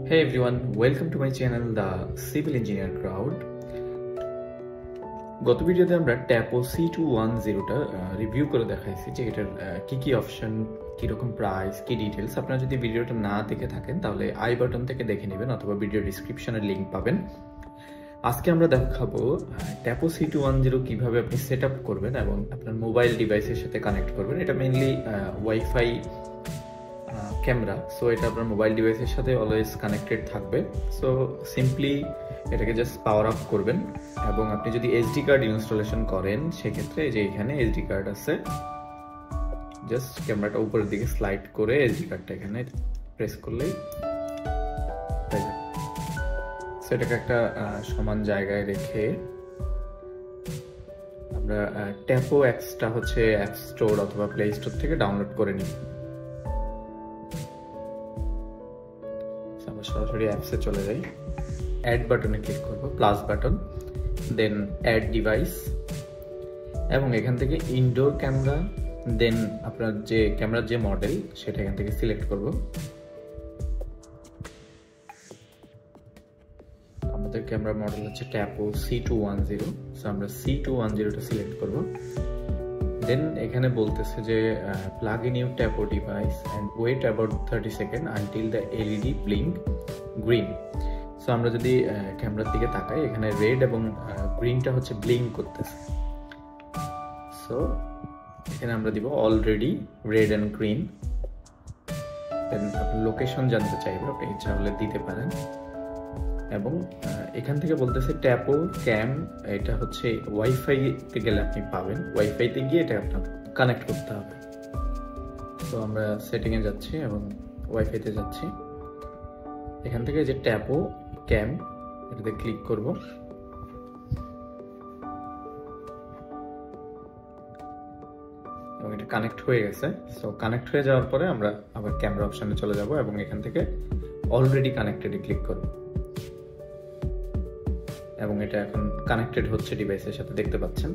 Hey everyone, welcome to my channel The Civil Engineer Crowd. গত ভিডিওতে আমরা ট্যাপো C210টা review করে দেখাইছি যে এটার কি কি অপশন, কি রকম প্রাইস, কি ডিটেইলস। আপনারা যদি ভিডিওটা না দেখে থাকেন তাহলে আই বাটন থেকে দেখে নেবেন অথবা ভিডিও ডেসক্রিপশনে লিংক পাবেন। আজকে আমরা দেখাবো ট্যাপো C210 কিভাবে আপনি সেটআপ করবেন এবং আপনার মোবাইল ডিভাইসের সাথে কানেক্ট করবেন। এটা মেইনলি ওয়াইফাই ক্যামেরা, সো এটা আপনার মোবাইল ডিভাইসের সাথে অলওয়েজ কানেক্টেড থাকবে। সো সিম্পলি এটাকে জাস্ট পাওয়ার আপ করবেন এবং আপনি যদি এসডি কার্ড ইনস্টলেশন করেন সেক্ষেত্রে যে এখানে এসডি কার্ড আছে, জাস্ট ক্যামেরাটা উপরের দিকে স্লাইড করে এসডি কার্ডটা এখানে প্রেস করলেই সেটাকে একটা সমান জায়গায় রেখে আমরা ট্যাপো অ্যাপসটা হচ্ছে অ্যাপ স্টোর অথবা প্লে স্টোর থেকে ডাউনলোড করে নিই। সরাসরি অ্যাপসে চলে যাই, অ্যাড বাটনে ক্লিক করব, প্লাস বাটন, দেন অ্যাড ডিভাইস এবং এখান থেকে ইনডোর ক্যামেরা, দেন আপনার যে ক্যামেরার যে মডেল সেটা এখান থেকে সিলেক্ট করব। আমাদের ক্যামেরা মডেল হচ্ছে ট্যাপো C210, সো আমরা C210টা সিলেক্ট করব। দেন এখানে বলতেছে যে plug in your Tapo device and wait about 30 second until the LED blink green. So আমরা যদি ক্যামেরার দিকে তাকাই, এখানে রেড এবং গ্রিনটা হচ্ছে ব্লিঙ্ক করতেছে। সো এখানে আমরা দিব অলরেডি রেড অ্যান্ড গ্রিন। দেন আপনি লোকেশন জানতে চাইবে, আপনি ইচ্ছা হলে দিতে পারেন। এবং এখান থেকে বলতেছে ট্যাপো ক্যাম, এটা হচ্ছে ওয়াইফাইতে গেলে আপনি পাবেন, ওয়াইফাইতে গিয়ে এটা আপনার কানেক্ট করতে হবে। তো আমরা সেটিংয়ে যাচ্ছি এবং ওয়াইফাইতে যাচ্ছি। এখান থেকে যে ট্যাপো ক্যাম এটাতে ক্লিক করব। এবং এটা কানেক্ট হয়ে গেছে। সো কানেক্ট হয়ে যাওয়ার পরে আমরা আবার ক্যামেরা অপশনে চলে যাব এবং এখান থেকে অলরেডি কানেক্টেডে ক্লিক করব। এবং এটা এখন কানেক্টেড হচ্ছে ডিভাইসের সাথে, দেখতে পাচ্ছেন।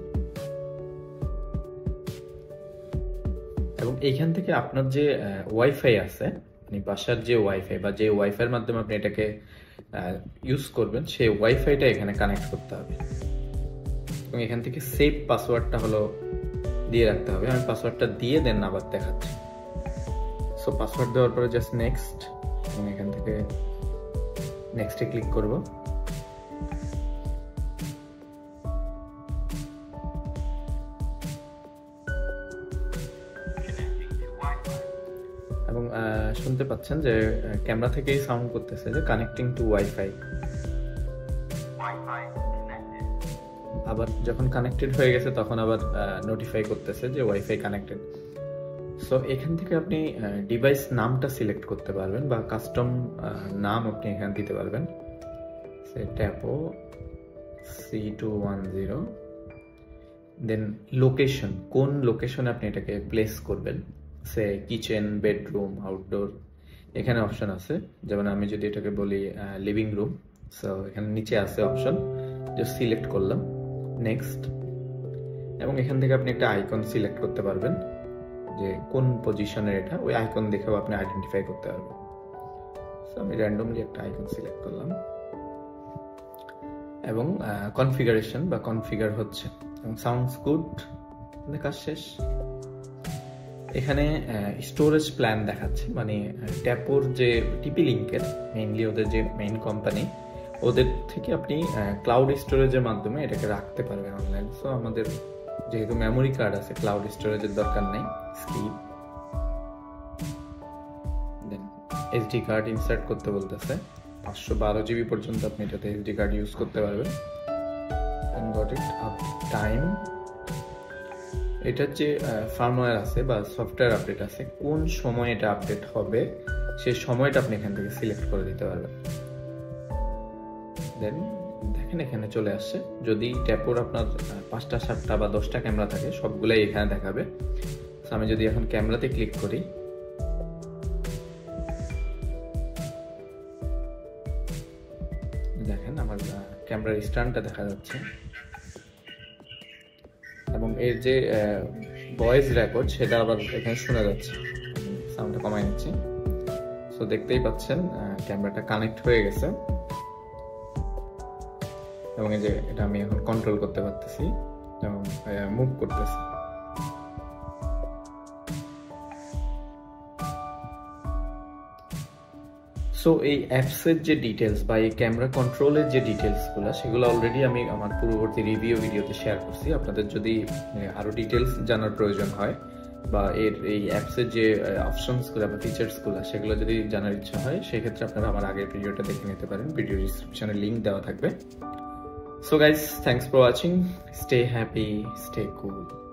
এবং এইখান থেকে আপনার যে ওয়াইফাই আছে, মানে বাসার যে ওয়াইফাই বা যে ওয়াইফাইয়ের মাধ্যমে আপনি এটাকে ইউজ করবেন সেই ওয়াইফাইটা এখানে কানেক্ট করতে হবে। এবং এখান থেকে সেভ পাসওয়ার্ডটা হলো দিয়ে রাখতে হবে। আমি পাসওয়ার্ডটা দিয়ে দেন আবার দেখাচ্ছি। সো পাসওয়ার্ড দেওয়ার পরে জাস্ট নেক্সট, এবং এখান থেকে নেক্সটে ক্লিক করব। এবং শুনতে পাচ্ছেন যে ক্যামেরা থেকেই সাউন্ড করতেছে যে কানেক্টিং টু ওয়াইফাই। আবার যখন কানেক্টেড হয়ে গেছে তখন আবার নোটিফাই করতেছে যে ওয়াইফাই কানেক্টেড। সো এখান থেকে আপনি ডিভাইস নামটা সিলেক্ট করতে পারবেন বা কাস্টম নাম আপনি এখানে দিতে পারবেন। ট্যাপো C210, দেন লোকেশন, কোন লোকেশনে আপনি এটাকে প্লেস করবেন, সে কিচেন, বেডরুম, আউটডোর, এখানে অপশন আছে। যেমন আমি যদি এটাকে বলি লিভিং রুম, সো এখানে নিচে আছে অপশন, জাস্ট সিলেক্ট করলাম, নেক্সট। এবং এখান থেকে আপনি একটা আইকন সিলেক্ট করতে পারবেন যে কোন পজিশনের এটা, ওই আইকন দেখেও আপনি আইডেন্টিফাই করতে পারবেন। সো আমি র্যান্ডমলি একটা আইকন সিলেক্ট করলাম এবং কনফিগারেশন বা কনফিগার হচ্ছে এবং সাউন্ডস গুড, কাজ শেষ। এখানে স্টোরেজ প্ল্যান দেখাচ্ছে, মানে ট্যাপোর যে টিপি লিঙ্কের মেইনলি ওদের যে মেইন কোম্পানি, ওদের থেকে আপনি ক্লাউড স্টোরেজের মাধ্যমে এটাকে রাখতে পারবেন অনলাইন। সো আমাদের যেহেতু মেমোরি কার্ড আছে, ক্লাউড স্টোরেজের দরকার নেই, স্কিপ। দেন এসডি কার্ড ইনসার্ট করতে বলতেছে, 512 GB পর্যন্ত আপনি এটাতে এসডি কার্ড ইউজ করতে পারবেন। And got it up time, এটার যে ফার্মওয়্যার আছে বা সফটওয়্যার আপডেট আছে, কোন সময় এটা আপডেট হবে সেই সময়টা আপনি এখান থেকে সিলেক্ট করে দিতে পারবেন। দেন দেখেন এখানে চলে আসছে। যদি ট্যাপোর আপনার 5টা 7টা বা 10টা ক্যামেরা থাকে সবগুলাই এখানে দেখাবে। আমি যদি এখন ক্যামেরাতে ক্লিক করি, দেখেন আমার ক্যামেরার স্ট্যান্ডটা দেখা যাচ্ছে এবং এর যে ভয়েস রেকর্ড সেটা আবার এখানে শোনা যাচ্ছে। সাউন্ডটা কমাই নিচ্ছি। সো দেখতেই পাচ্ছেন ক্যামেরাটা কানেক্ট হয়ে গেছে এবং এই যে এটা আমি এখন কন্ট্রোল করতে পারতেছি এবং মুভ করতেছি। সো এই অ্যাপসের যে ডিটেলস বা এই ক্যামেরা কন্ট্রোলের যে ডিটেলসগুলো সেগুলো অলরেডি আমি আমার পূর্ববর্তী রিভিউ ভিডিওতে শেয়ার করছি। আপনাদের যদি আরো ডিটেলস জানার প্রয়োজন হয় বা এই অ্যাপসের যে অপশনসগুলো বা ফিচার্সগুলো সেগুলো যদি জানার ইচ্ছা হয় সেক্ষেত্রে আপনারা আমার আগের ভিডিওটা দেখে নিতে পারেন, ভিডিও ডিসক্রিপশনে লিঙ্ক দেওয়া থাকবে। So guys, thanks for watching. Stay happy, stay cool.